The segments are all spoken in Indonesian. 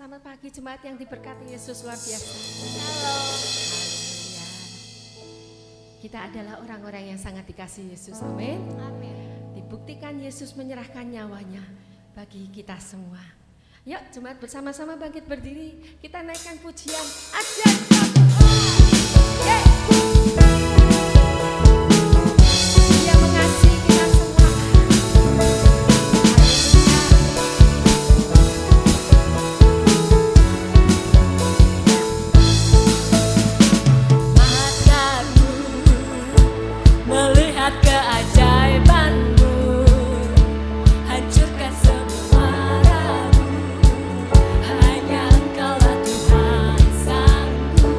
Selamat pagi jemaat yang diberkati Yesus luar biasa. Halo. Haleluya. Kita adalah orang-orang yang sangat dikasihi Yesus. Amin. Amin. Dibuktikan Yesus menyerahkan nyawanya bagi kita semua. Yuk jemaat bersama-sama bangkit berdiri. Kita naikkan pujian ajaib Tuhan. Dia mengasihi kita semua. Mataku melihat keajaibanmu, hancurkan semua ragu. Hanya Engkaulah Tuhan sanggup.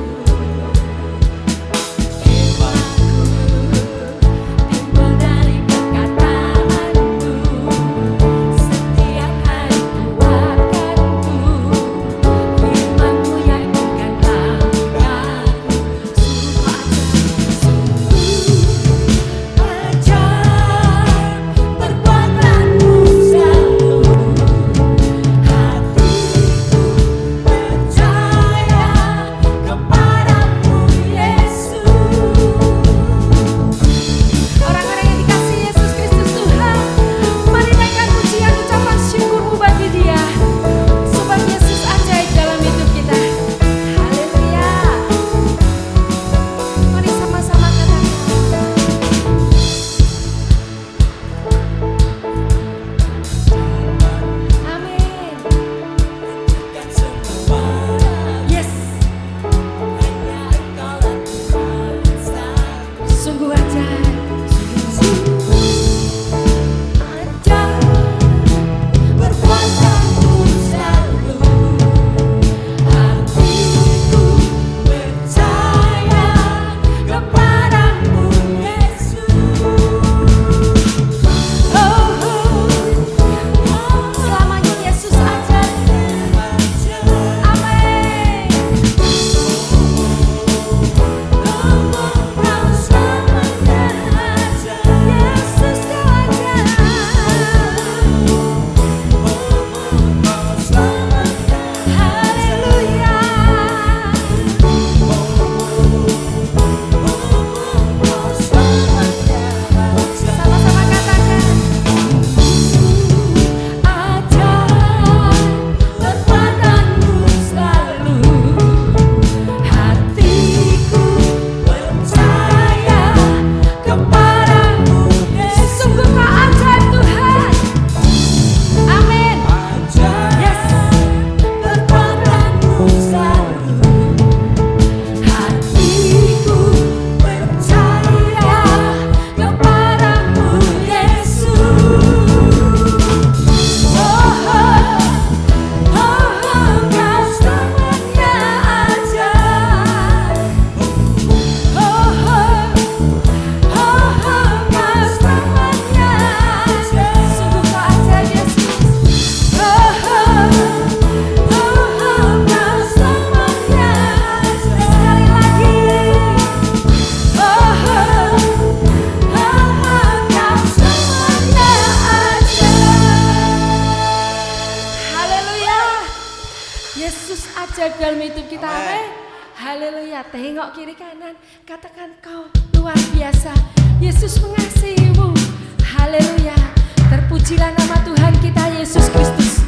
Dalam hidup kita, amin. Haleluya. Tengok kiri kanan, katakan kau luar biasa. Yesus mengasihimu. Haleluya. Terpujilah nama Tuhan kita Yesus Kristus.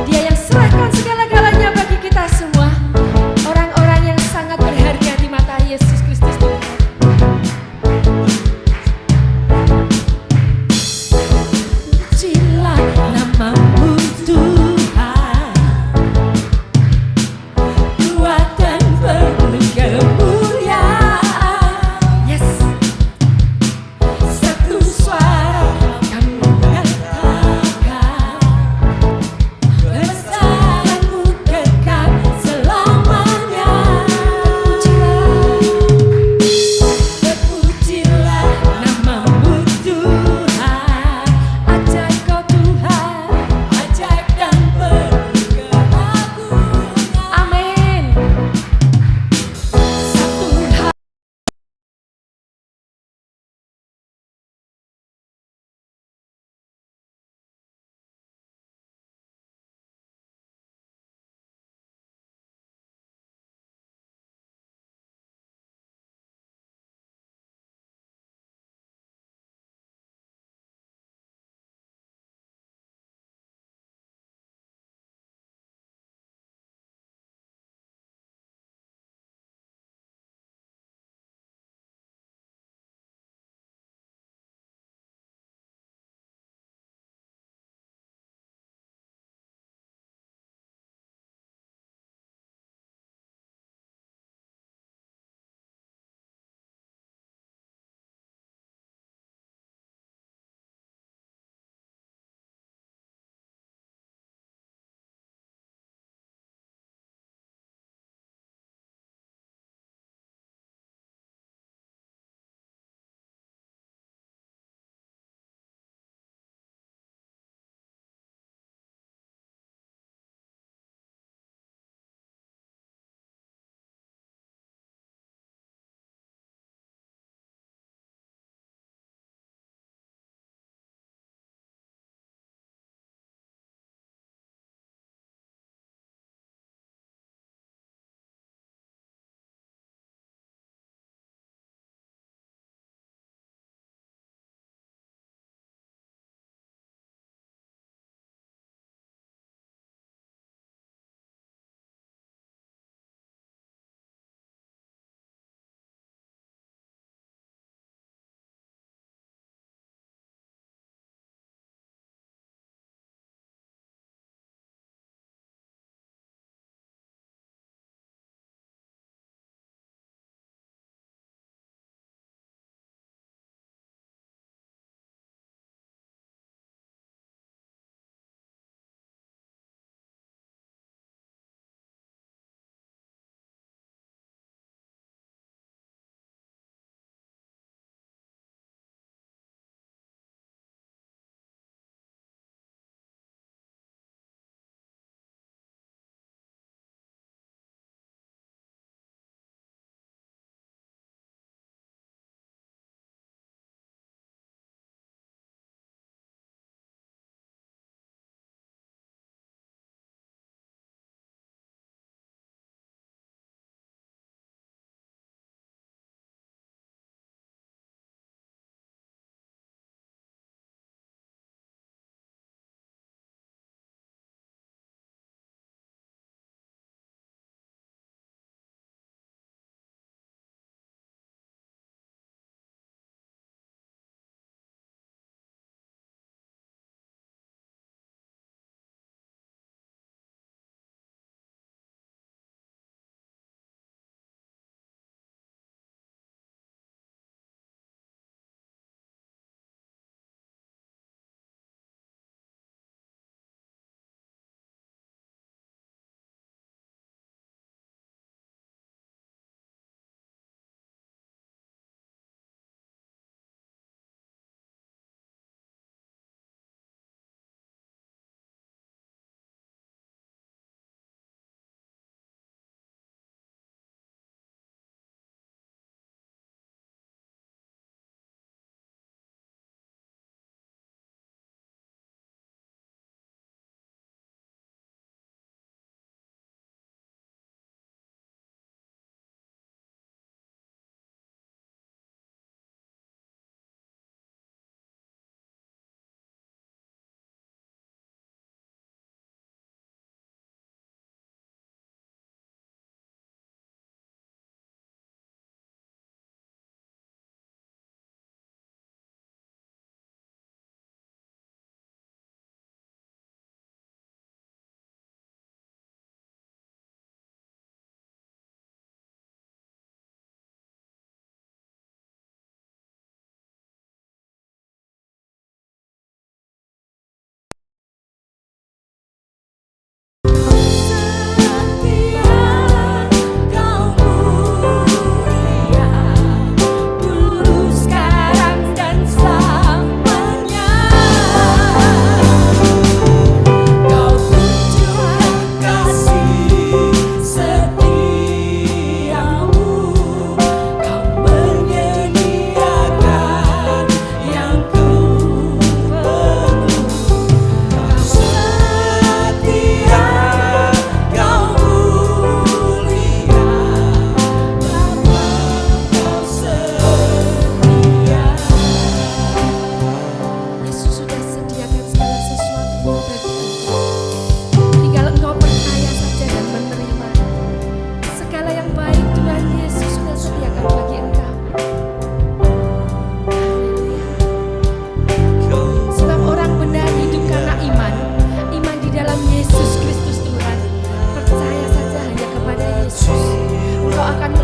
Dia yang serahkan segala-galanya bagi kita semua. Orang-orang yang sangat berharga di mata Yesus Kristus Tuhan. Pujilah namamu Tuhan.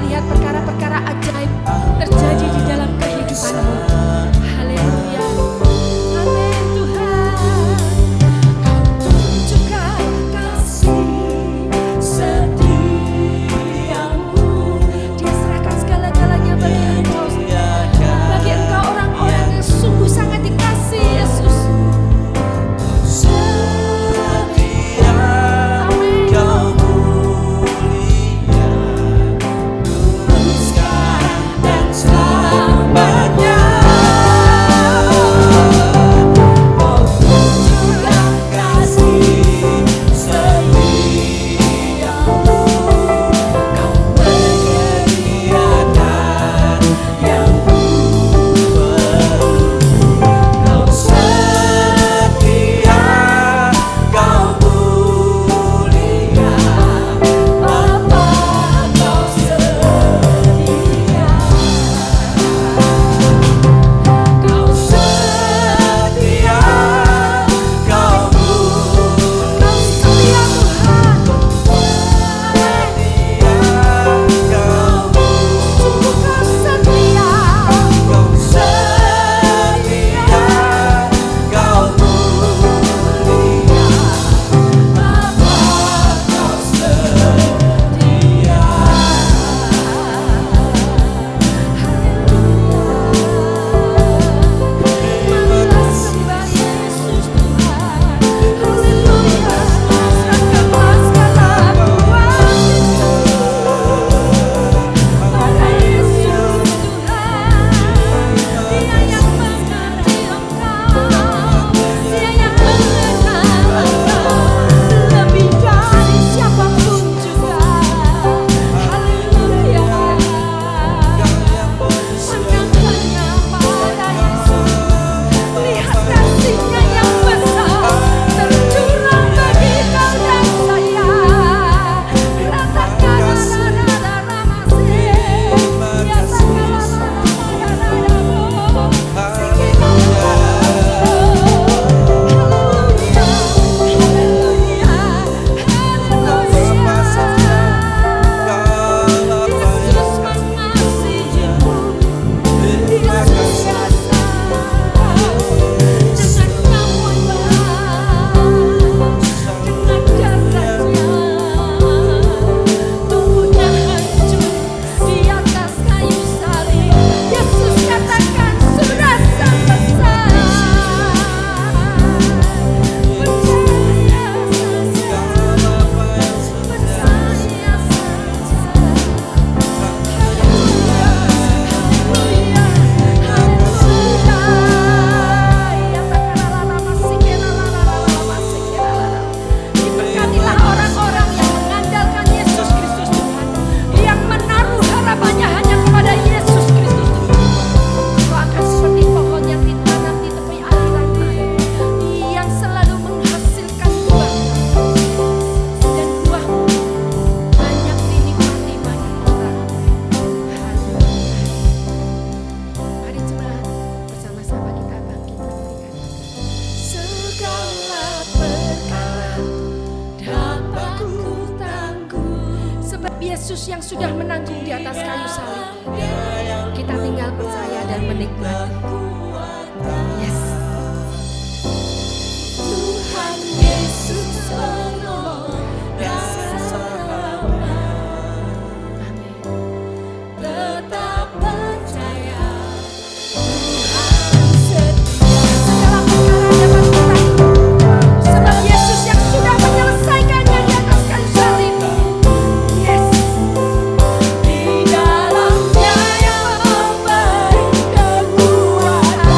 melihat perkara-perkara ajaib terjadi di dalam kehidupanmu. Haleluya. Amin Tuhan. Kau tunjukkan kasih setiamu. Dia serahkan segala-galanya bagi engkau. Bagi engkau orang-orang yang sungguh sangat dikasih Yesus. Yesus yang sudah menanggung di atas kayu salib. Kita tinggal percaya dan menikmati. Yes. Tuhan Yesus penuh rasa amin. Tetap percaya Tuhan setia. Segala perkara dapat kita, sebab Yesus yang sudah menyelesaikannya di atas kayu salib. Yes. Di dalamnya yang memberi kekuatan.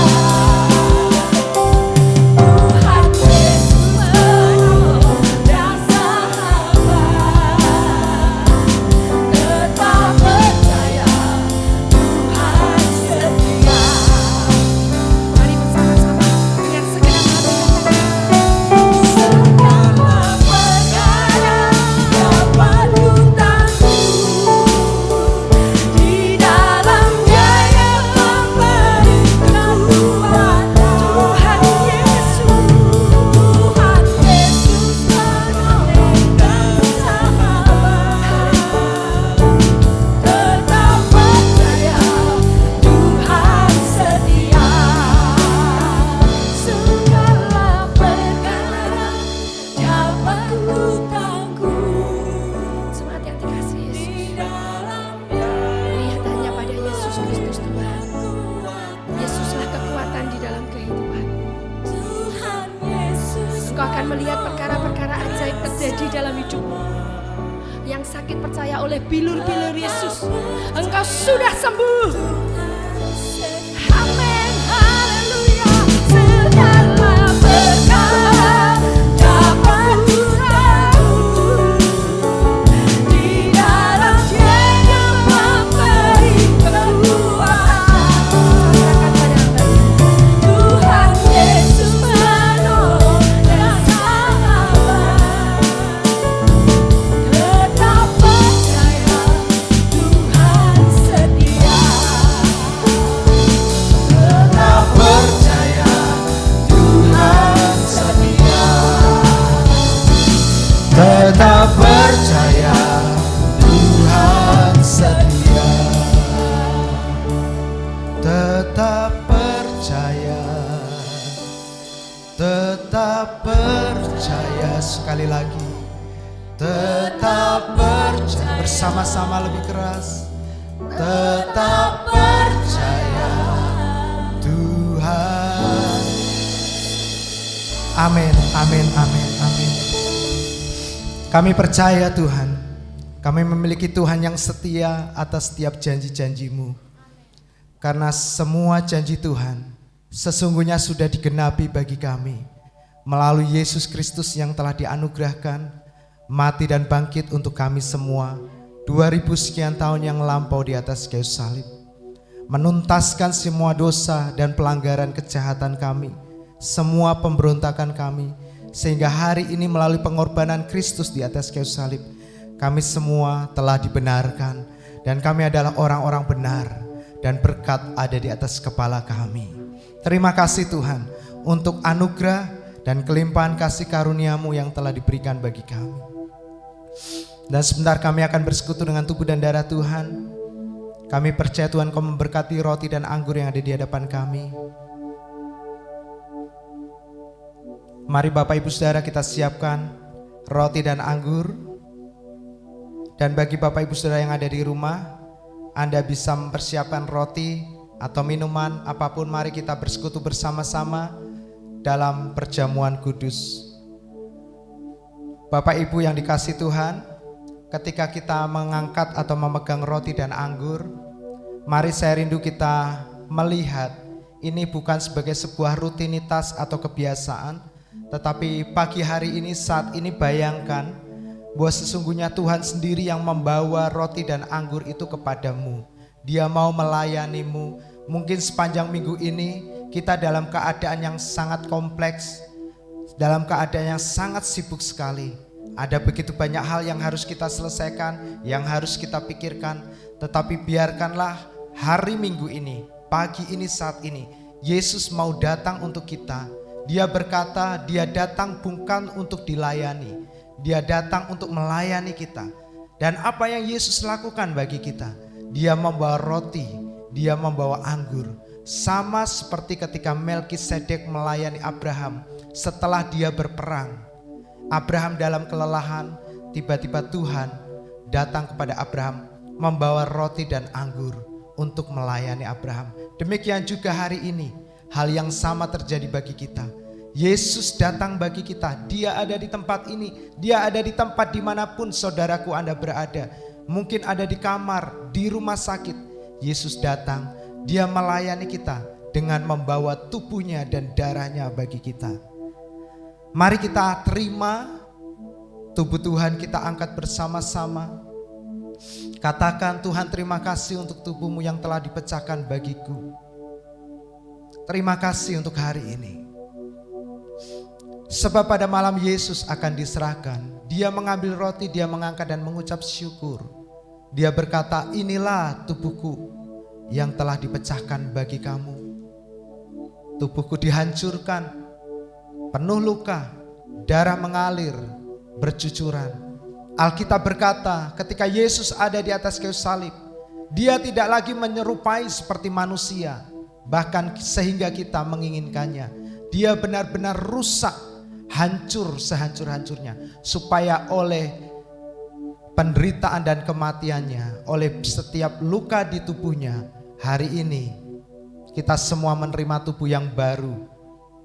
sakit, percaya oleh bilur-bilur Yesus. Engkau sudah sembuh. Amin, haleluya. Segala berkat dapat kuraku di dalam Dia yang memberi kekuatan. Tuhan Yesus menolong dan sahabat. Tetap percaya Tuhan setia. Tetap percaya Tuhan setia. Tetap percaya Tuhan setia. Tetap percaya. Tetap percaya. Sekali lagi. Tetap percaya. Bersama-sama lebih keras. Tetap percaya Tuhan. Amin, amin, amin, amin. Kami percaya Tuhan, kami memiliki Tuhan yang setia atas setiap janji-janji-Mu. Karena semua janji Tuhan sesungguhnya sudah digenapi bagi kami melalui Yesus Kristus yang telah dianugerahkan mati dan bangkit untuk kami semua 2000 sekian tahun yang lampau di atas kayu salib, menuntaskan semua dosa dan pelanggaran kejahatan kami, semua pemberontakan kami, sehingga hari ini melalui pengorbanan Kristus di atas kayu salib, kami semua telah dibenarkan dan kami adalah orang-orang benar dan berkat ada di atas kepala kami. Terima kasih Tuhan untuk anugerah dan kelimpahan kasih karunia-Mu yang telah diberikan bagi kami. Dan sebentar kami akan bersekutu dengan tubuh dan darah Tuhan. Kami percaya Tuhan Kau memberkati roti dan anggur yang ada di hadapan kami. Mari Bapak Ibu Saudara kita siapkan roti dan anggur. Dan bagi Bapak Ibu Saudara yang ada di rumah, Anda bisa mempersiapkan roti atau minuman apapun. Mari kita bersekutu bersama-sama dalam perjamuan kudus. Bapak Ibu yang dikasihi Tuhan, ketika kita mengangkat atau memegang roti dan anggur, mari saya rindu kita melihat ini bukan sebagai sebuah rutinitas atau kebiasaan, tetapi pagi hari ini, saat ini bayangkan bahwa sesungguhnya Tuhan sendiri yang membawa roti dan anggur itu kepadamu. Dia mau melayanimu. Mungkin sepanjang minggu ini kita dalam keadaan yang sangat kompleks, dalam keadaan yang sangat sibuk sekali. Ada begitu banyak hal yang harus kita selesaikan, yang harus kita pikirkan. Tetapi biarkanlah hari Minggu ini, pagi ini, saat ini, Yesus mau datang untuk kita. Dia berkata, Dia datang bukan untuk dilayani, Dia datang untuk melayani kita. Dan apa yang Yesus lakukan bagi kita? Dia membawa roti, Dia membawa anggur. Sama seperti ketika Melkisedek melayani Abraham setelah dia berperang. Abraham dalam kelelahan, tiba-tiba Tuhan datang kepada Abraham membawa roti dan anggur untuk melayani Abraham. Demikian juga hari ini, hal yang sama terjadi bagi kita. Yesus datang bagi kita. Dia ada di tempat ini. Dia ada di tempat dimanapun saudaraku Anda berada. Mungkin ada di kamar, di rumah sakit. Yesus datang. Dia melayani kita dengan membawa tubuhnya dan darahnya bagi kita. Mari kita terima tubuh Tuhan, kita angkat bersama-sama. Katakan, Tuhan terima kasih untuk tubuh-Mu yang telah dipecahkan bagiku. Terima kasih untuk hari ini. Sebab pada malam Yesus akan diserahkan, Dia mengambil roti, Dia mengangkat dan mengucap syukur. Dia berkata, inilah tubuhku yang telah dipecahkan bagi kamu. Tubuhku dihancurkan, penuh luka, darah mengalir, bercucuran. Alkitab berkata, ketika Yesus ada di atas kayu salib, Dia tidak lagi menyerupai seperti manusia, bahkan sehingga kita menginginkannya. Dia benar-benar rusak, hancur sehancur-hancurnya, supaya oleh penderitaan dan kematiannya, oleh setiap luka di tubuhnya, hari ini kita semua menerima tubuh yang baru.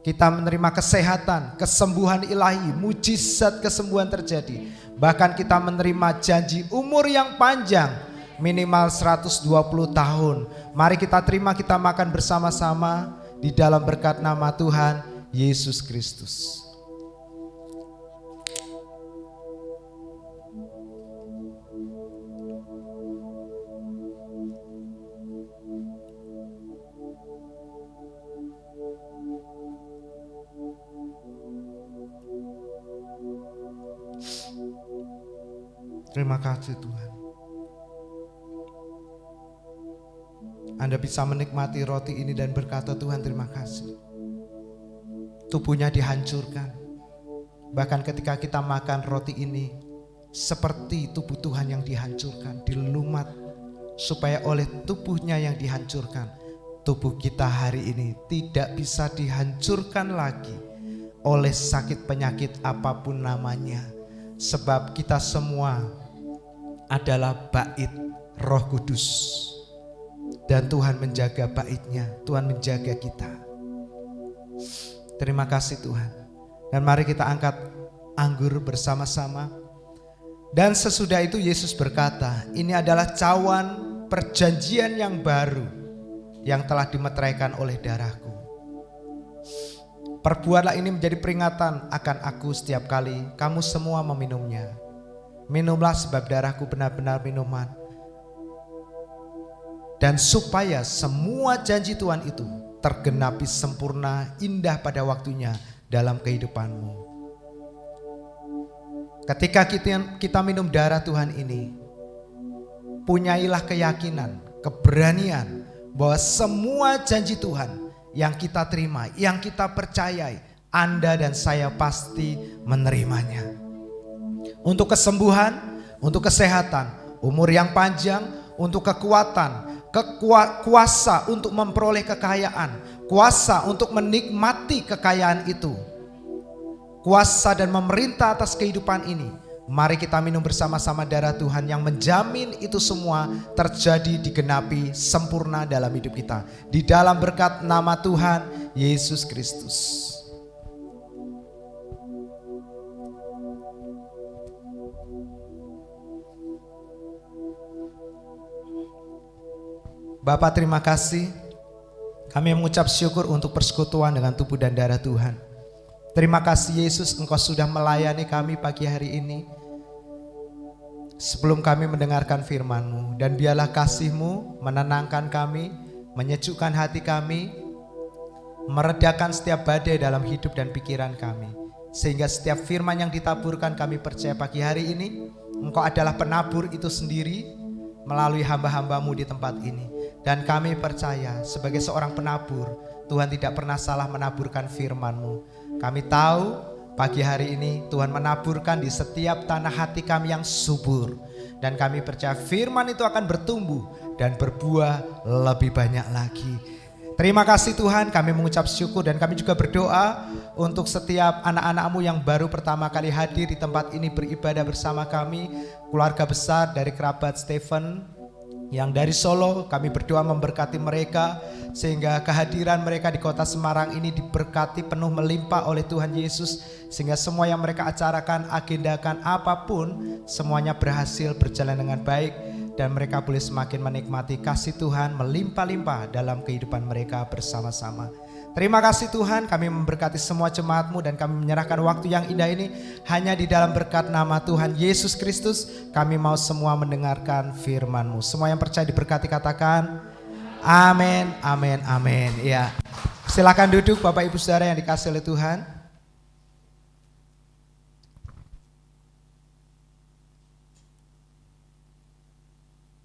Kita menerima kesehatan, kesembuhan ilahi, mujizat kesembuhan terjadi. Bahkan kita menerima janji umur yang panjang, minimal 120 tahun. Mari kita terima, kita makan bersama-sama di dalam berkat nama Tuhan Yesus Kristus. Terima kasih Tuhan. Anda bisa menikmati roti ini dan berkata, Tuhan terima kasih. Tubuhnya dihancurkan. Bahkan ketika kita makan roti ini, seperti tubuh Tuhan yang dihancurkan, dilumat, supaya oleh tubuhnya yang dihancurkan, tubuh kita hari ini tidak bisa dihancurkan lagi oleh sakit penyakit apapun namanya. Sebab kita semua adalah bait Roh Kudus. Dan Tuhan menjaga baitnya, Tuhan menjaga kita. Terima kasih Tuhan. Dan mari kita angkat anggur bersama-sama. Dan sesudah itu Yesus berkata, ini adalah cawan perjanjian yang baru yang telah dimeteraikan oleh darahku. Perbuatlah ini menjadi peringatan akan aku setiap kali kamu semua meminumnya. Minumlah sebab darahku benar-benar minuman. Dan supaya semua janji Tuhan itu tergenapi sempurna, indah pada waktunya dalam kehidupanmu. Ketika kita minum darah Tuhan ini, punyailah keyakinan, keberanian bahwa semua janji Tuhan yang kita terima, yang kita percayai, Anda dan saya pasti menerimanya. Untuk kesembuhan, untuk kesehatan, umur yang panjang, untuk kekuatan, kuasa untuk memperoleh kekayaan, kuasa untuk menikmati kekayaan itu, kuasa dan memerintah atas kehidupan ini. Mari kita minum bersama-sama darah Tuhan yang menjamin itu semua terjadi, digenapi sempurna dalam hidup kita. Di dalam berkat nama Tuhan Yesus Kristus. Bapa terima kasih, kami mengucap syukur untuk persekutuan dengan tubuh dan darah Tuhan. Terima kasih Yesus, Engkau sudah melayani kami pagi hari ini. Sebelum kami mendengarkan firman-Mu, dan biarlah kasih-Mu menenangkan kami, menyejukkan hati kami, meredakan setiap badai dalam hidup dan pikiran kami. Sehingga setiap firman yang ditaburkan kami percaya pagi hari ini, Engkau adalah penabur itu sendiri melalui hamba-hamba-Mu di tempat ini. Dan kami percaya sebagai seorang penabur, Tuhan tidak pernah salah menaburkan firman-Mu. Kami tahu pagi hari ini Tuhan menaburkan di setiap tanah hati kami yang subur. Dan kami percaya firman itu akan bertumbuh dan berbuah lebih banyak lagi. Terima kasih Tuhan, kami mengucap syukur dan kami juga berdoa untuk setiap anak-anak-Mu yang baru pertama kali hadir di tempat ini beribadah bersama kami. Keluarga besar dari kerabat Stephen yang dari Solo, kami berdoa memberkati mereka sehingga kehadiran mereka di kota Semarang ini diberkati penuh melimpah oleh Tuhan Yesus, sehingga semua yang mereka acarakan, agendakan apapun, semuanya berhasil berjalan dengan baik dan mereka boleh semakin menikmati kasih Tuhan melimpah-limpah dalam kehidupan mereka bersama-sama. Terima kasih Tuhan, kami memberkati semua jemaat-Mu dan kami menyerahkan waktu yang indah ini hanya di dalam berkat nama Tuhan Yesus Kristus. Kami mau semua mendengarkan firman-Mu. Semua yang percaya diberkati katakan amin, amin, amin. Ya, silakan duduk Bapak Ibu Saudara yang dikasihi oleh Tuhan.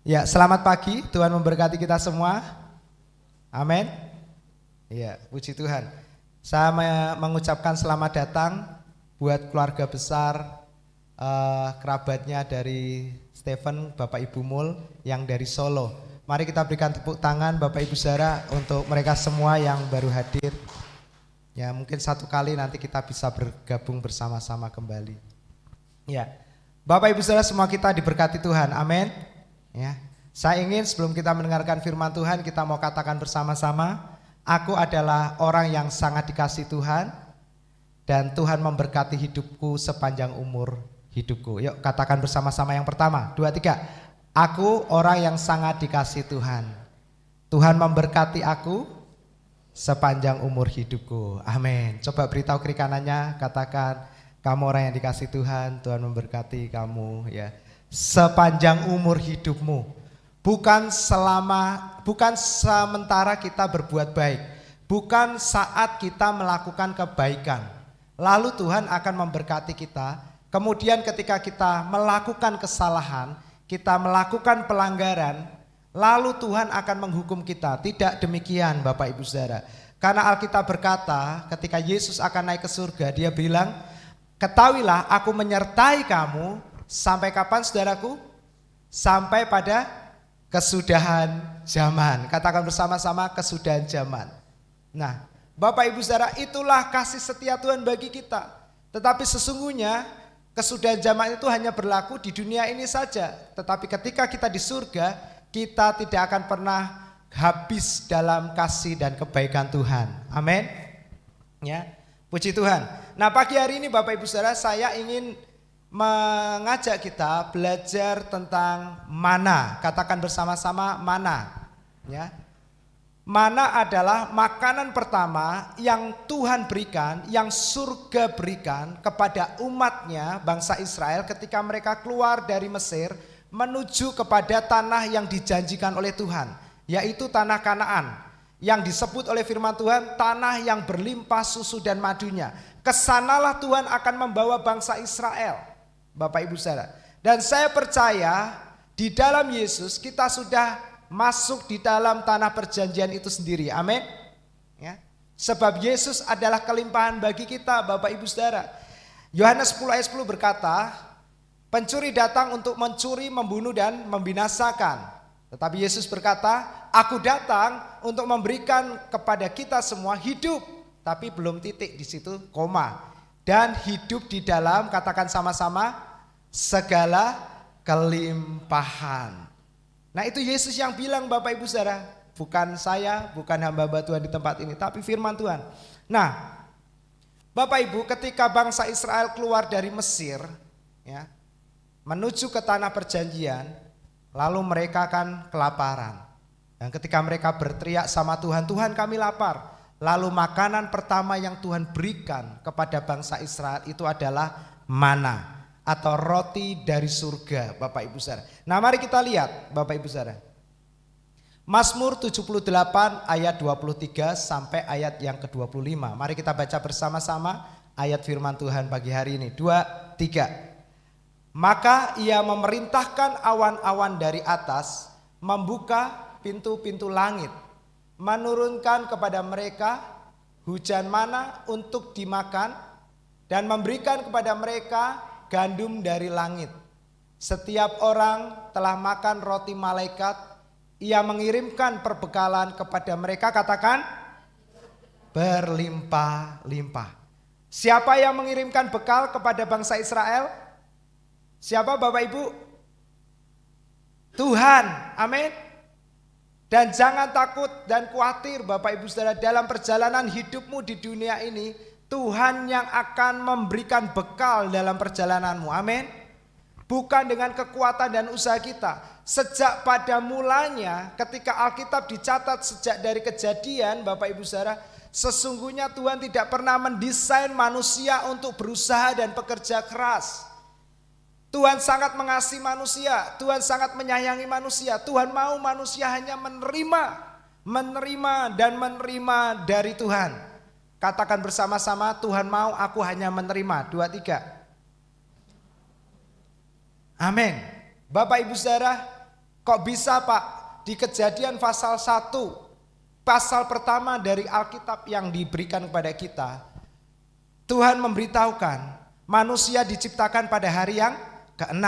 Ya, selamat pagi, Tuhan memberkati kita semua. Amin. Ya, puji Tuhan. Saya mengucapkan selamat datang buat keluarga besar kerabatnya dari Stephen, Bapak Ibu Mul yang dari Solo. Mari kita berikan tepuk tangan Bapak Ibu Saudara untuk mereka semua yang baru hadir. Ya, mungkin satu kali nanti kita bisa bergabung bersama-sama kembali. Ya, Bapak Ibu Saudara semua kita diberkati Tuhan. Amin. Ya, saya ingin sebelum kita mendengarkan firman Tuhan, kita mau katakan bersama-sama, aku adalah orang yang sangat dikasihi Tuhan dan Tuhan memberkati hidupku sepanjang umur hidupku. Yuk katakan bersama-sama yang pertama, 2, 3. Aku orang yang sangat dikasih Tuhan. Tuhan memberkati aku sepanjang umur hidupku. Amin. Coba beritahu kiri kanannya, katakan kamu orang yang dikasih Tuhan, Tuhan memberkati kamu ya. Sepanjang umur hidupmu. Bukan sementara kita berbuat baik. Bukan saat kita melakukan kebaikan. Lalu Tuhan akan memberkati kita. Kemudian ketika kita melakukan kesalahan, kita melakukan pelanggaran, lalu Tuhan akan menghukum kita. Tidak demikian Bapak Ibu Saudara. Karena Alkitab berkata ketika Yesus akan naik ke surga, dia bilang, ketahuilah aku menyertai kamu sampai kapan saudaraku? Sampai pada kesudahan zaman. Katakan bersama-sama kesudahan zaman. Nah Bapak Ibu Saudara, itulah kasih setia Tuhan bagi kita. Tetapi sesungguhnya kesudahan zaman itu hanya berlaku di dunia ini saja. Tetapi ketika kita di surga, kita tidak akan pernah habis dalam kasih dan kebaikan Tuhan. Amin. Ya, puji Tuhan. Nah pagi hari ini Bapak Ibu Saudara, saya ingin mengajak kita belajar tentang mana. Katakan bersama-sama mana. Ya. Mana adalah makanan pertama yang Tuhan berikan, yang surga berikan kepada umatnya bangsa Israel ketika mereka keluar dari Mesir menuju kepada tanah yang dijanjikan oleh Tuhan, yaitu tanah Kanaan, yang disebut oleh firman Tuhan tanah yang berlimpah susu dan madunya. Kesanalah Tuhan akan membawa bangsa Israel, Bapak Ibu Saudara. Dan saya percaya di dalam Yesus kita sudah masuk di dalam tanah perjanjian itu sendiri. Amin. Ya. Sebab Yesus adalah kelimpahan bagi kita Bapak Ibu Saudara. Yohanes 10 ayat 10 berkata, pencuri datang untuk mencuri, membunuh dan membinasakan. Tetapi Yesus berkata, aku datang untuk memberikan kepada kita semua hidup. Tapi belum titik di situ, koma. Dan hidup di dalam, katakan sama-sama, segala kelimpahan. Nah itu Yesus yang bilang Bapak Ibu Saudara, bukan saya, bukan hamba-hamba Tuhan di tempat ini, tapi firman Tuhan. Nah Bapak Ibu, ketika bangsa Israel keluar dari Mesir ya, menuju ke tanah perjanjian, lalu mereka akan kelaparan. Dan ketika mereka berteriak sama Tuhan, Tuhan kami lapar. Lalu makanan pertama yang Tuhan berikan kepada bangsa Israel itu adalah mana, atau roti dari surga Bapak Ibu Saudara. Nah mari kita lihat Bapak Ibu Saudara. Mazmur 78 ayat 23 sampai ayat yang ke-25. Mari kita baca bersama-sama ayat firman Tuhan pagi hari ini. 2, 3. Maka ia memerintahkan awan-awan dari atas, membuka pintu-pintu langit, menurunkan kepada mereka hujan mana untuk dimakan, dan memberikan kepada mereka gandum dari langit. Setiap orang telah makan roti malaikat, ia mengirimkan perbekalan kepada mereka, katakan berlimpah-limpah. Siapa yang mengirimkan bekal kepada bangsa Israel? Siapa Bapak Ibu? Tuhan, amin. Dan jangan takut dan khawatir Bapak Ibu Saudara, dalam perjalanan hidupmu di dunia ini Tuhan yang akan memberikan bekal dalam perjalananmu, amin. Bukan dengan kekuatan dan usaha kita. Sejak pada mulanya ketika Alkitab dicatat sejak dari Kejadian Bapak Ibu Saudara, sesungguhnya Tuhan tidak pernah mendesain manusia untuk berusaha dan bekerja keras. Tuhan sangat mengasihi manusia, Tuhan sangat menyayangi manusia. Tuhan mau manusia hanya menerima dan menerima dari Tuhan. Katakan bersama-sama, Tuhan mau aku hanya menerima. 2, 3. Amin. Bapak Ibu Saudara, kok bisa Pak di Kejadian pasal 1, pasal pertama dari Alkitab yang diberikan kepada kita, Tuhan memberitahukan manusia diciptakan pada hari yang ke-6.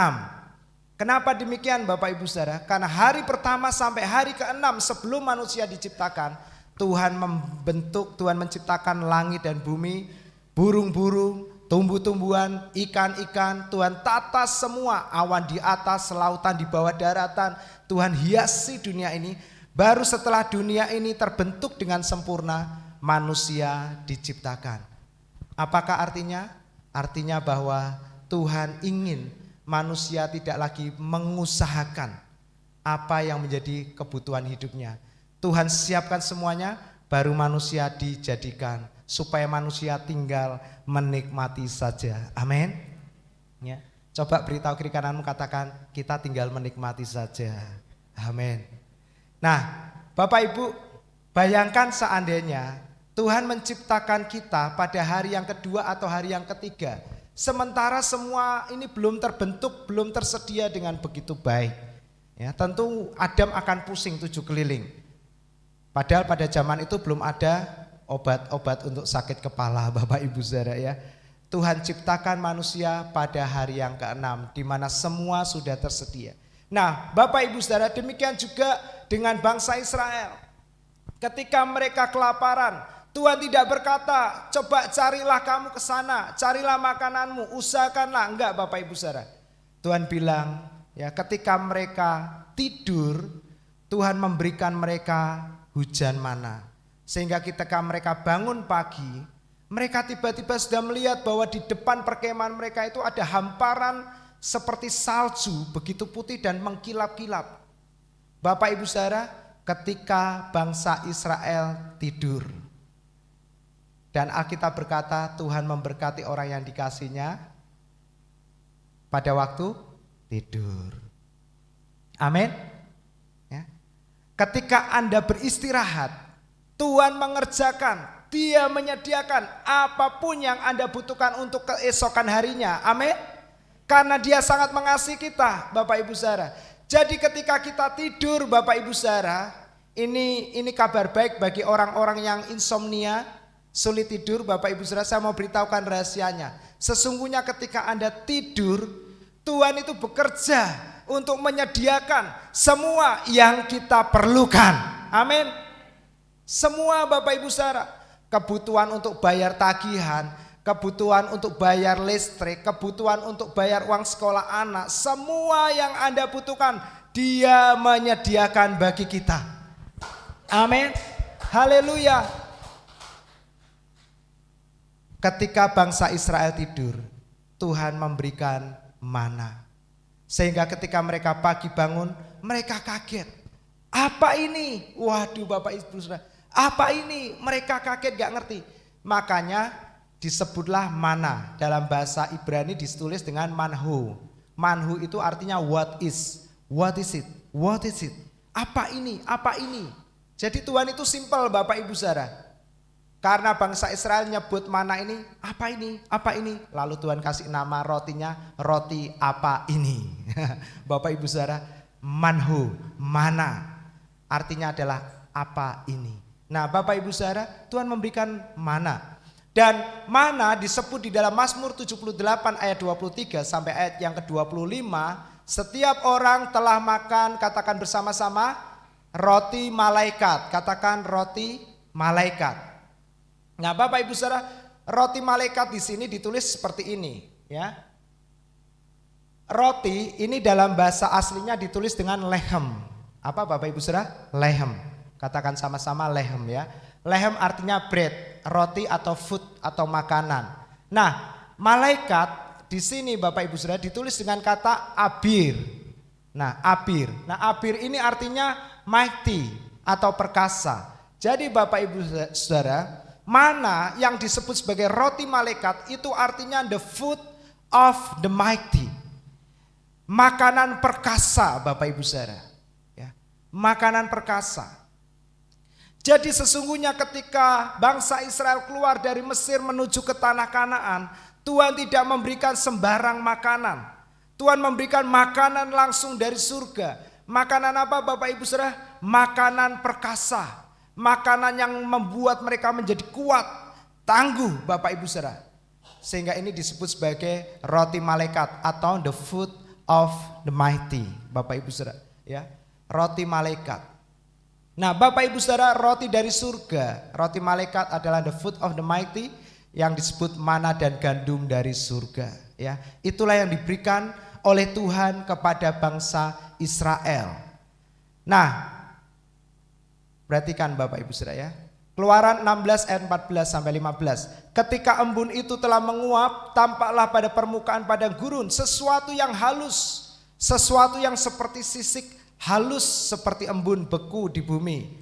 Kenapa demikian Bapak Ibu Saudara? Karena hari pertama sampai hari ke-6 sebelum manusia diciptakan, Tuhan membentuk, Tuhan menciptakan langit dan bumi, burung-burung, tumbuh-tumbuhan, ikan-ikan. Tuhan tata semua, awan di atas, lautan di bawah daratan. Tuhan hiasi dunia ini. Baru setelah dunia ini terbentuk dengan sempurna, manusia diciptakan. Apakah artinya? Artinya bahwa Tuhan ingin manusia tidak lagi mengusahakan apa yang menjadi kebutuhan hidupnya. Tuhan siapkan semuanya, baru manusia dijadikan supaya manusia tinggal menikmati saja. Amin. Ya. Coba beritahu kiri kananmu, katakan kita tinggal menikmati saja. Amin. Nah, Bapak Ibu, bayangkan seandainya Tuhan menciptakan kita pada hari yang kedua atau hari yang ketiga, sementara semua ini belum terbentuk, belum tersedia dengan begitu baik. Ya, tentu Adam akan pusing 7 keliling. Padahal pada zaman itu belum ada obat-obat untuk sakit kepala, Bapak Ibu Saudara ya. Tuhan ciptakan manusia pada hari yang ke-6 di mana semua sudah tersedia. Nah, Bapak Ibu Saudara, demikian juga dengan bangsa Israel. Ketika mereka kelaparan, Tuhan tidak berkata, coba carilah kamu ke sana, carilah makananmu, usahakanlah. Enggak, Bapak Ibu Saudara. Tuhan bilang, ya, ketika mereka tidur, Tuhan memberikan mereka hujan mana. Sehingga ketika mereka bangun pagi, mereka tiba-tiba sudah melihat bahwa di depan perkemahan mereka itu ada hamparan seperti salju, begitu putih dan mengkilap-kilap. Bapak Ibu Saudara, ketika bangsa Israel tidur, dan Alkitab berkata Tuhan memberkati orang yang dikasihinya pada waktu tidur. Amin. Ya. Ketika Anda beristirahat, Tuhan mengerjakan, Dia menyediakan apapun yang Anda butuhkan untuk keesokan harinya. Amin. Karena Dia sangat mengasihi kita, Bapak Ibu Saudara. Jadi ketika kita tidur, Bapak Ibu Saudara, ini kabar baik bagi orang-orang yang insomnia, sulit tidur. Bapak Ibu Saudara, saya mau beritahukan rahasianya. Sesungguhnya ketika Anda tidur, Tuhan itu bekerja untuk menyediakan semua yang kita perlukan. Amin. Semua, Bapak Ibu Saudara. Kebutuhan untuk bayar tagihan, kebutuhan untuk bayar listrik, kebutuhan untuk bayar uang sekolah anak, semua yang Anda butuhkan, Dia menyediakan bagi kita. Amin. Haleluya. Ketika bangsa Israel tidur, Tuhan memberikan mana. Sehingga ketika mereka pagi bangun, mereka kaget. Apa ini? Waduh, Bapak Ibu Saudara, apa ini? Mereka kaget, gak ngerti. Makanya disebutlah mana. Dalam bahasa Ibrani ditulis dengan manhu. Manhu itu artinya what is. What is it? What is it? Apa ini? Apa ini? Jadi Tuhan itu simpel, Bapak Ibu Saudara. Karena bangsa Israel nyebut mana ini, apa ini? Apa ini? Lalu Tuhan kasih nama rotinya, roti apa ini? Bapak Ibu Saudara, manhu, mana. Artinya adalah apa ini. Nah, Bapak Ibu Saudara, Tuhan memberikan mana. Dan mana disebut di dalam Mazmur 78 ayat 23 sampai ayat yang ke-25. Setiap orang telah makan, katakan bersama-sama, roti malaikat. Katakan roti malaikat. Nah, Bapak Ibu Saudara, roti malaikat di sini ditulis seperti ini, ya. Roti ini dalam bahasa aslinya ditulis dengan lehem. Apa Bapak Ibu Saudara? Lehem. Katakan sama-sama lehem ya. Lehem artinya bread, roti atau food atau makanan. Nah, malaikat di sini Bapak Ibu Saudara ditulis dengan kata abir. Nah, abir. Nah, abir ini artinya mighty atau perkasa. Jadi Bapak Ibu Saudara, mana yang disebut sebagai roti malaikat itu artinya the food of the mighty. Makanan perkasa, Bapak Ibu Saudara. Ya, makanan perkasa. Jadi sesungguhnya ketika bangsa Israel keluar dari Mesir menuju ke tanah Kanaan, Tuhan tidak memberikan sembarang makanan. Tuhan memberikan makanan langsung dari surga. Makanan apa Bapak Ibu Saudara? Makanan perkasa. Makanan yang membuat mereka menjadi kuat, tangguh Bapak Ibu Saudara. Sehingga ini disebut sebagai roti malaikat atau the food of the mighty, Bapak Ibu Saudara, ya. Roti malaikat. Nah, Bapak Ibu Saudara, roti dari surga, roti malaikat adalah the food of the mighty yang disebut mana dan gandum dari surga, ya. Itulah yang diberikan oleh Tuhan kepada bangsa Israel. Nah, perhatikan Bapak Ibu Saudara ya. Keluaran 16 ayat 14 sampai 15. Ketika embun itu telah menguap, tampaklah pada permukaan padang gurun sesuatu yang halus, sesuatu yang seperti sisik halus seperti embun beku di bumi.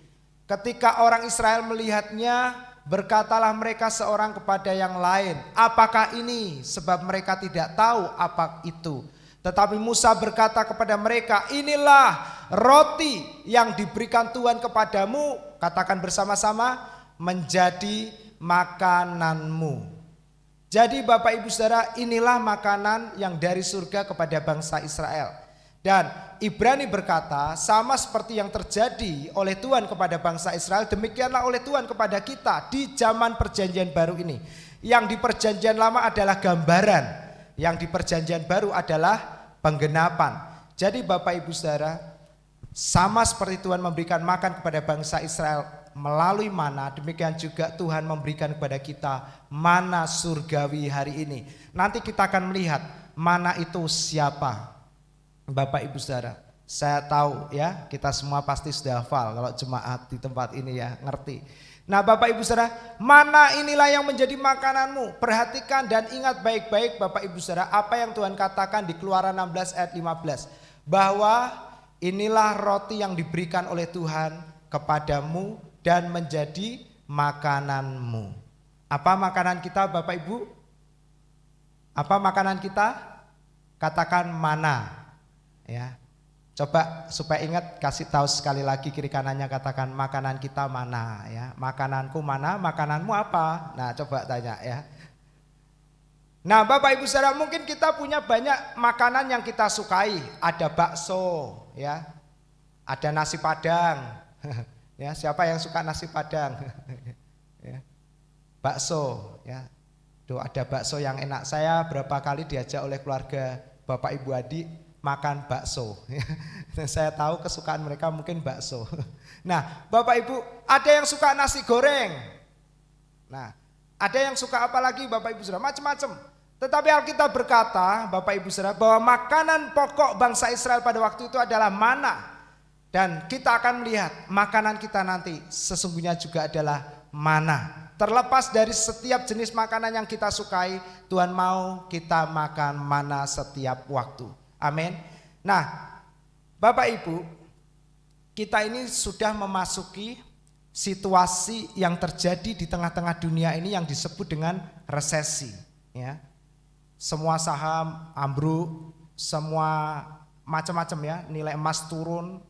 Ketika orang Israel melihatnya, berkatalah mereka seorang kepada yang lain, apakah ini? Sebab mereka tidak tahu apa itu. Tetapi Musa berkata kepada mereka, inilah roti yang diberikan Tuhan kepadamu, katakan bersama-sama, menjadi makananmu. Jadi Bapak Ibu Saudara, inilah makanan yang dari surga kepada bangsa Israel. Dan Ibrani berkata, sama seperti yang terjadi oleh Tuhan kepada bangsa Israel, demikianlah oleh Tuhan kepada kita di zaman perjanjian baru ini. Yang di perjanjian lama adalah gambaran, yang di perjanjian baru adalah penggenapan. Jadi Bapak Ibu Saudara, sama seperti Tuhan memberikan makan kepada bangsa Israel melalui mana, demikian juga Tuhan memberikan kepada kita mana surgawi hari ini. Nanti kita akan melihat mana itu siapa. Bapak Ibu Saudara, saya tahu ya, kita semua pasti sudah hafal kalau jemaat di tempat ini ya, ngerti. Nah Bapak Ibu Saudara, mana inilah yang menjadi makananmu. Perhatikan dan ingat baik-baik Bapak Ibu Saudara, apa yang Tuhan katakan di Keluaran 16 ayat 15. Bahwa inilah roti yang diberikan oleh Tuhan kepadamu dan menjadi makananmu. Apa makanan kita Bapak Ibu? Apa makanan kita? Katakan mana. Ya, coba supaya ingat, kasih tahu sekali lagi kiri kanannya, katakan makanan kita mana ya. Makananku mana, makananmu apa? Nah coba tanya ya. Nah Bapak Ibu Saudara, mungkin kita punya banyak makanan yang kita sukai. Ada bakso ya, ada nasi padang. Ya, siapa yang suka nasi padang? Ya. Bakso ya. Duh, ada bakso yang enak. Saya berapa kali diajak oleh keluarga Bapak Ibu Adi makan bakso. Saya tahu kesukaan mereka mungkin bakso. Nah Bapak Ibu, ada yang suka nasi goreng. Nah ada yang suka apa lagi Bapak Ibu Saudara, macam-macam. Tetapi Alkitab berkata Bapak Ibu Saudara, bahwa makanan pokok bangsa Israel pada waktu itu adalah mana. Dan kita akan melihat makanan kita nanti sesungguhnya juga adalah mana. Terlepas dari setiap jenis makanan yang kita sukai, Tuhan mau kita makan mana setiap waktu. Amin. Nah Bapak Ibu, kita ini sudah memasuki situasi yang terjadi di tengah-tengah dunia ini yang disebut dengan resesi ya. Semua saham ambruk, semua macam-macam ya, nilai emas turun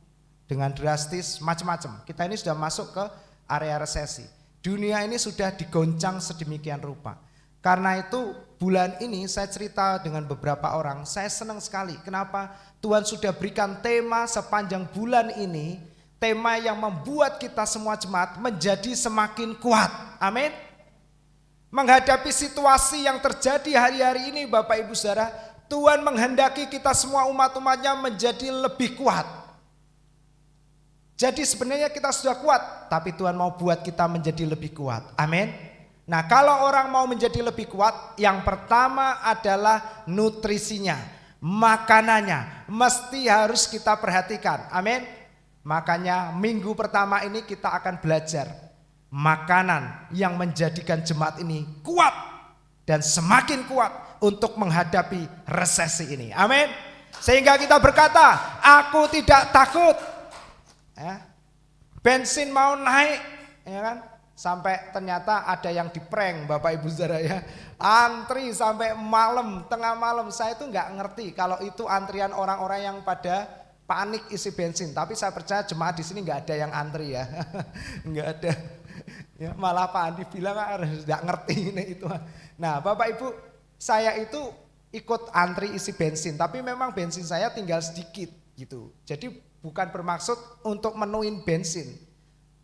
dengan drastis, macam-macam. Kita ini sudah masuk ke area resesi. Dunia ini sudah digoncang sedemikian rupa. Karena itu bulan ini saya cerita dengan beberapa orang, saya senang sekali. Kenapa? Tuhan sudah berikan tema sepanjang bulan ini, tema yang membuat kita semua jemaat menjadi semakin kuat. Amin. Menghadapi situasi yang terjadi hari-hari ini Bapak Ibu Saudara, Tuhan menghendaki kita semua umat-umatnya menjadi lebih kuat. Jadi sebenarnya kita sudah kuat, tapi Tuhan mau buat kita menjadi lebih kuat. Amin. Nah kalau orang mau menjadi lebih kuat, yang pertama adalah nutrisinya, makanannya, mesti harus kita perhatikan. Amin. Makanya minggu pertama ini kita akan belajar makanan yang menjadikan jemaat ini kuat dan semakin kuat untuk menghadapi resesi ini. Amin. Sehingga kita berkata, aku tidak takut. Ya. Bensin mau naik, ya kan? Sampai ternyata ada yang diprank Bapak Ibu Saudara ya. Antri sampai malam, tengah malam. Saya itu nggak ngerti kalau itu antrian orang-orang yang pada panik isi bensin. Tapi saya percaya jemaat di sini nggak ada yang antri ya. Nggak ada. Ya, malah Pak Andi bilang harus nggak ngerti ini itu. Nah Bapak Ibu, saya itu ikut antri isi bensin. Tapi memang bensin saya tinggal sedikit gitu. Jadi bukan bermaksud untuk menuin bensin.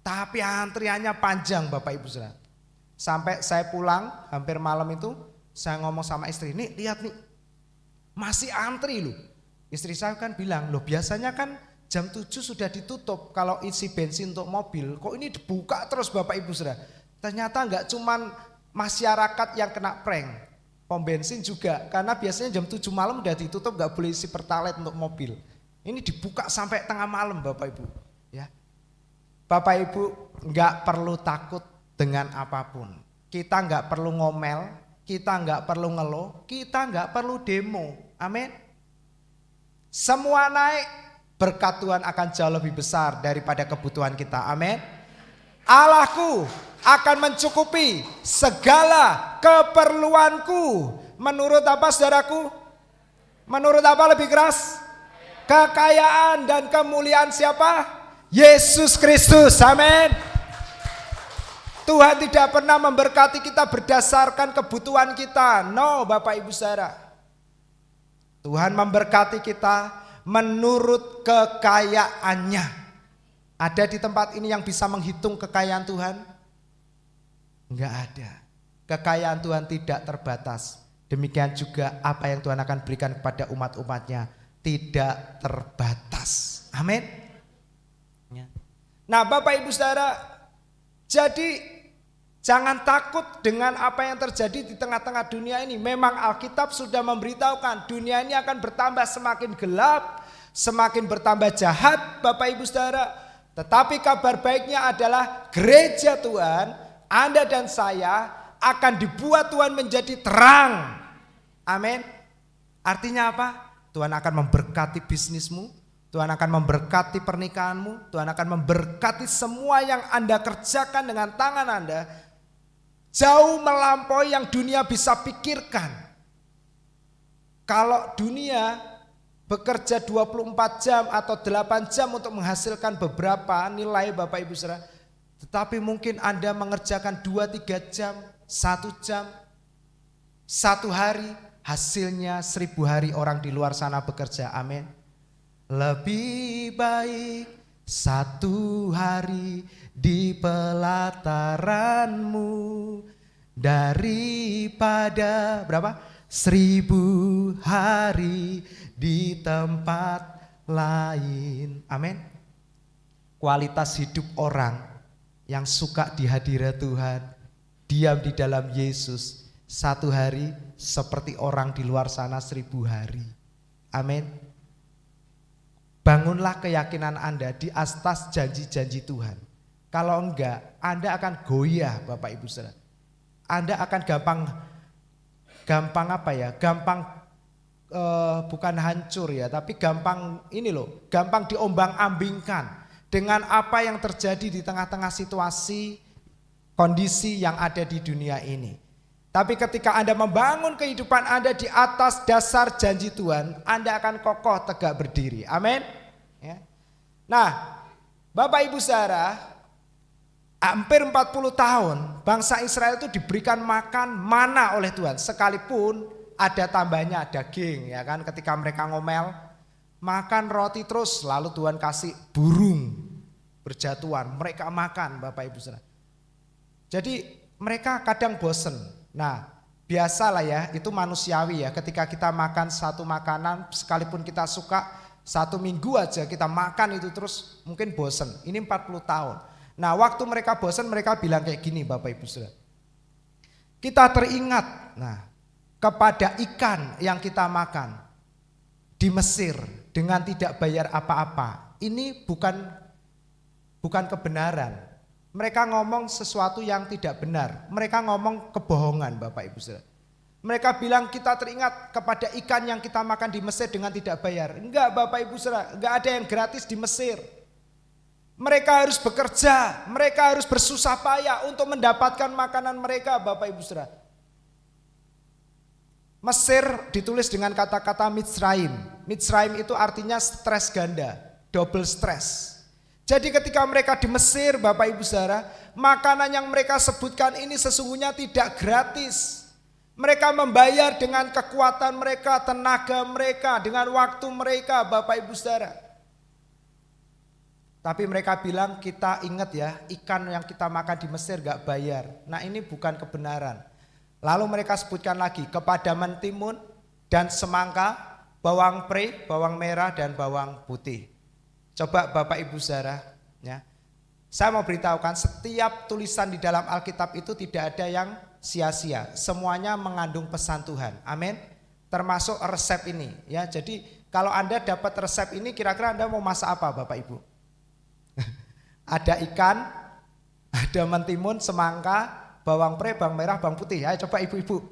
Tapi antriannya panjang Bapak Ibu Saudara. Sampai saya pulang hampir malam itu, saya ngomong sama istri, nih lihat nih, masih antri loh. Istri saya kan bilang, loh biasanya kan jam 7 sudah ditutup kalau isi bensin untuk mobil, kok ini dibuka terus Bapak Ibu Saudara. Ternyata enggak cuman masyarakat yang kena prank, pom bensin juga, karena biasanya jam 7 malam udah ditutup, enggak boleh isi pertalite untuk mobil. Ini dibuka sampai tengah malam Bapak Ibu. Ya. Bapak Ibu nggak perlu takut dengan apapun. Kita nggak perlu ngomel, kita nggak perlu ngeluh, kita nggak perlu demo. Amin. Semua naik, berkat Tuhan akan jauh lebih besar daripada kebutuhan kita. Amin. Allahku akan mencukupi segala keperluanku. Menurut apa saudaraku? Menurut apa lebih keras? Kekayaan dan kemuliaan siapa? Yesus Kristus. Amin. Tuhan tidak pernah memberkati kita berdasarkan kebutuhan kita. No, Bapak Ibu Saudara. Tuhan memberkati kita menurut kekayaannya. Ada di tempat ini yang bisa menghitung kekayaan Tuhan? Enggak ada. Kekayaan Tuhan tidak terbatas. Demikian juga apa yang Tuhan akan berikan kepada umat-umatnya tidak terbatas. Amin. Nah, Bapak Ibu Saudara, jadi jangan takut dengan apa yang terjadi di tengah-tengah dunia ini. Memang Alkitab sudah memberitahukan dunia ini akan bertambah semakin gelap, semakin bertambah jahat, Bapak Ibu Saudara. Tetapi kabar baiknya adalah gereja Tuhan, Anda dan saya akan dibuat Tuhan menjadi terang. Amin. Artinya apa? Tuhan akan memberkati bisnismu, Tuhan akan memberkati pernikahanmu, Tuhan akan memberkati semua yang Anda kerjakan dengan tangan Anda, jauh melampaui yang dunia bisa pikirkan. Kalau dunia bekerja 24 jam atau 8 jam untuk menghasilkan beberapa nilai Bapak Ibu Saudara, tetapi mungkin Anda mengerjakan 2-3 jam, 1 jam, 1 hari, hasilnya 1000 hari orang di luar sana bekerja. Amin. Lebih baik 1 hari di pelataranmu daripada berapa? 1000 hari di tempat lain. Amin. Kualitas hidup orang yang suka di hadirat Tuhan, diam di dalam Yesus, 1 hari seperti orang di luar sana 1000 hari. Amin. Bangunlah keyakinan Anda di atas janji-janji Tuhan. Kalau enggak, Anda akan goyah Bapak Ibu Saudara. Anda akan gampang apa ya? Bukan hancur ya, tapi gampang gampang diombang-ambingkan dengan apa yang terjadi di tengah-tengah situasi, kondisi yang ada di dunia ini. Tapi ketika Anda membangun kehidupan Anda di atas dasar janji Tuhan, Anda akan kokoh tegak berdiri. Amin. Ya. Nah, Bapak Ibu Saudara, hampir 40 tahun bangsa Israel itu diberikan makan mana oleh Tuhan, sekalipun ada tambahnya daging, ya kan. Ketika mereka ngomel, makan roti terus, lalu Tuhan kasih burung berjatuhan, mereka makan Bapak Ibu Saudara. Jadi mereka kadang bosen. Nah, biasalah ya, itu manusiawi ya, ketika kita makan satu makanan sekalipun kita suka, 1 minggu aja kita makan itu terus mungkin bosen. Ini 40 tahun. Nah, waktu mereka bosen, mereka bilang kayak gini Bapak Ibu Saudara. Kita teringat kepada ikan yang kita makan di Mesir dengan tidak bayar apa-apa. Ini bukan kebenaran. Mereka ngomong sesuatu yang tidak benar. Mereka ngomong kebohongan Bapak Ibu Saudara. Mereka bilang kita teringat kepada ikan yang kita makan di Mesir dengan tidak bayar. Enggak Bapak Ibu Saudara, enggak ada yang gratis di Mesir. Mereka harus bekerja, mereka harus bersusah payah untuk mendapatkan makanan mereka Bapak Ibu Saudara. Mesir ditulis dengan kata-kata Mitzrayim. Mitzrayim itu artinya stres ganda, double stress. Jadi ketika mereka di Mesir Bapak Ibu Saudara, makanan yang mereka sebutkan ini sesungguhnya tidak gratis. Mereka membayar dengan kekuatan mereka, tenaga mereka, dengan waktu mereka Bapak Ibu Saudara. Tapi mereka bilang kita ingat ya, ikan yang kita makan di Mesir gak bayar. Nah ini bukan kebenaran. Lalu mereka sebutkan lagi kepada mentimun dan semangka, bawang pre, bawang merah dan bawang putih. Coba Bapak Ibu Saudara ya. Saya mau beritahukan setiap tulisan di dalam Alkitab itu tidak ada yang sia-sia. Semuanya mengandung pesan Tuhan. Amin. Termasuk resep ini ya. Jadi kalau Anda dapat resep ini, kira-kira Anda mau masak apa Bapak Ibu? Ada ikan, Ada mentimun, semangka, bawang pre, bawang merah, bawang putih. Ayo coba ibu-ibu.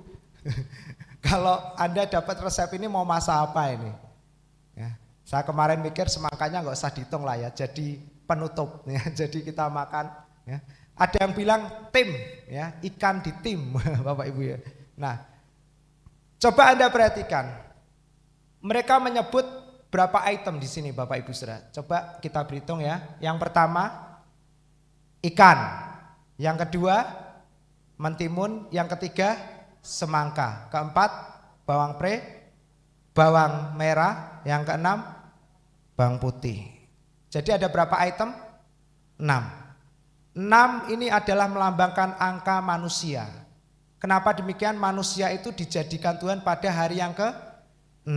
Kalau Anda dapat resep ini mau masak apa ini? Ya, saya kemarin mikir semangkanya nggak usah dihitung lah ya, jadi penutup ya. Jadi kita makan ya. Ada yang bilang tim ya, ikan di tim Bapak Ibu ya. Nah, coba Anda perhatikan. Mereka menyebut berapa item di sini Bapak Ibu Saudara. Coba kita berhitung ya. Yang pertama ikan, yang kedua mentimun, yang ketiga semangka, keempat bawang pre, bawang merah, yang keenam bawang putih. Jadi ada berapa item? 6. 6 ini adalah melambangkan angka manusia. Kenapa demikian? Manusia itu dijadikan Tuhan pada hari yang ke-6.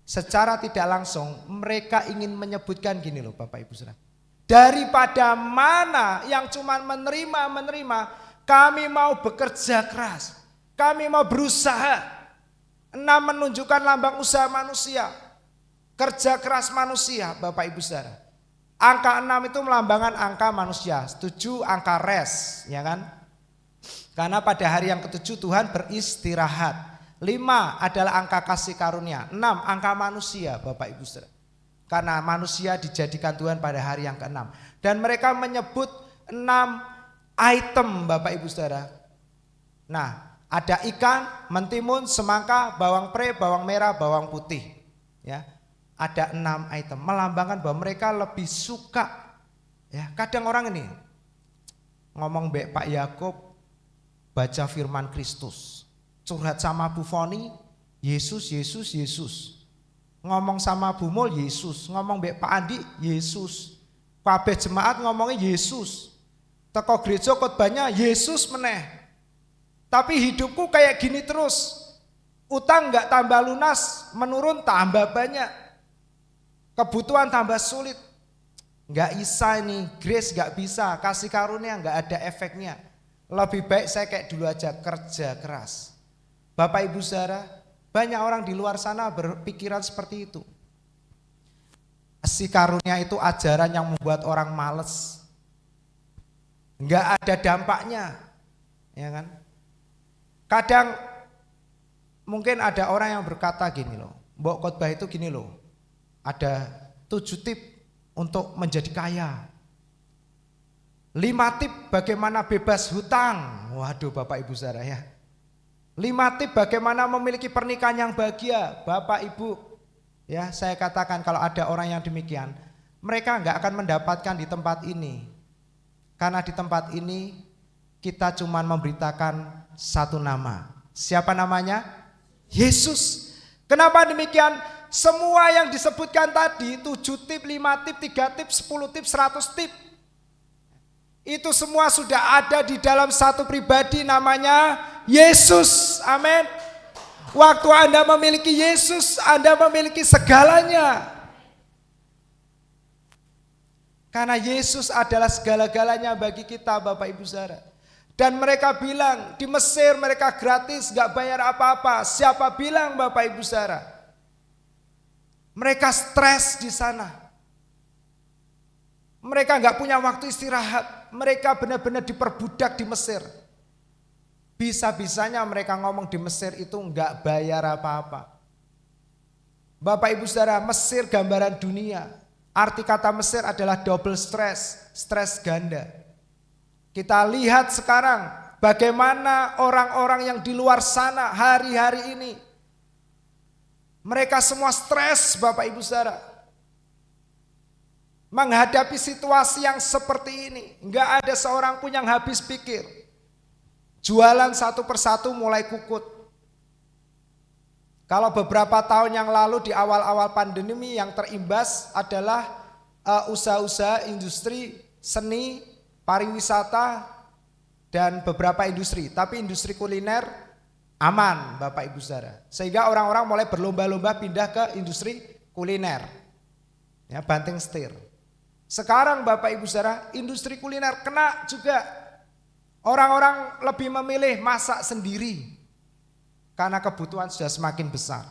Secara tidak langsung mereka ingin menyebutkan gini loh Bapak Ibu Saudara. Daripada mana yang cuma menerima, kami mau bekerja keras. Kami mau berusaha. 6 menunjukkan lambang usaha manusia. Kerja keras manusia Bapak Ibu Saudara. Angka 6 itu melambangkan angka manusia. 7 angka rest, ya kan? Karena pada hari yang ke-7 Tuhan beristirahat. 5 adalah angka kasih karunia. 6 angka manusia Bapak Ibu Saudara. Karena manusia dijadikan Tuhan pada hari yang ke-6. Dan mereka menyebut 6 item Bapak Ibu Saudara. Nah, ada ikan, mentimun, semangka, bawang pre, bawang merah, bawang putih. Ya, ada 6 item melambangkan bahwa mereka lebih suka. Ya, kadang orang ini ngomong mbek Pak Yakub baca firman Kristus, curhat sama Bu Foni, Yesus, Yesus, Yesus. Ngomong sama Bu Mul, Yesus. Ngomong mbek Pak Andi, Yesus. Kabeh jemaat ngomongnya Yesus. Teko gereja khotbahnya Yesus meneh. Tapi hidupku kayak gini terus. Utang gak tambah lunas, menurun tambah banyak. Kebutuhan tambah sulit. Gak bisa ini, grace gak bisa, kasih karunia gak ada efeknya. Lebih baik saya kayak dulu aja, kerja keras. Bapak Ibu Saudara, banyak orang di luar sana berpikiran seperti itu. Kasih karunia itu ajaran yang membuat orang males. Gak ada dampaknya, ya kan? Kadang mungkin ada orang yang berkata gini loh, mbok khotbah itu gini loh, ada 7 tip untuk menjadi kaya, 5 tip bagaimana bebas hutang. Waduh Bapak Ibu Saudara ya, 5 tip bagaimana memiliki pernikahan yang bahagia. Bapak Ibu ya, saya katakan kalau ada orang yang demikian, mereka enggak akan mendapatkan di tempat ini. Karena di tempat ini kita cuma memberitakan satu nama. Siapa namanya? Yesus. Kenapa demikian? Semua yang disebutkan tadi, 7 tip, 5 tip, 3 tip, 10 tip, 100 tip, itu semua sudah ada di dalam satu pribadi namanya Yesus. Amin. Waktu Anda memiliki Yesus, Anda memiliki segalanya. Karena Yesus adalah segala-galanya bagi kita Bapak Ibu Saudara. Dan mereka bilang di Mesir mereka gratis, gak bayar apa-apa. Siapa bilang Bapak Ibu Saudara? Mereka stres di sana. Mereka gak punya waktu istirahat. Mereka benar-benar diperbudak di Mesir. Bisa-bisanya mereka ngomong di Mesir itu gak bayar apa-apa. Bapak Ibu Saudara, Mesir gambaran dunia. Arti kata Mesir adalah double stress, stres ganda. Kita lihat sekarang bagaimana orang-orang yang di luar sana hari-hari ini. Mereka semua stres Bapak Ibu Saudara. Menghadapi situasi yang seperti ini. Enggak ada seorang pun yang habis pikir. Jualan satu persatu mulai kukut. Kalau beberapa tahun yang lalu di awal-awal pandemi yang terimbas adalah usaha-usaha industri seni, pariwisata, dan beberapa industri. Tapi industri kuliner aman Bapak Ibu Saudara. Sehingga orang-orang mulai berlomba-lomba pindah ke industri kuliner. Ya, banting setir. Sekarang Bapak Ibu Saudara, industri kuliner kena juga. Orang-orang lebih memilih masak sendiri. Karena kebutuhan sudah semakin besar.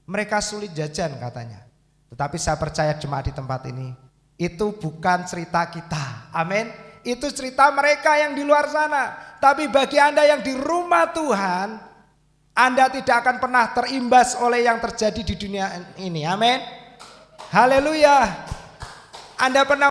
Mereka sulit jajan katanya. Tetapi saya percaya jemaat di tempat ini, itu bukan cerita kita. Amin. Itu cerita mereka yang di luar sana. Tapi bagi Anda yang di rumah Tuhan, Anda tidak akan pernah terimbas oleh yang terjadi di dunia ini. Amin. Haleluya. Anda pernah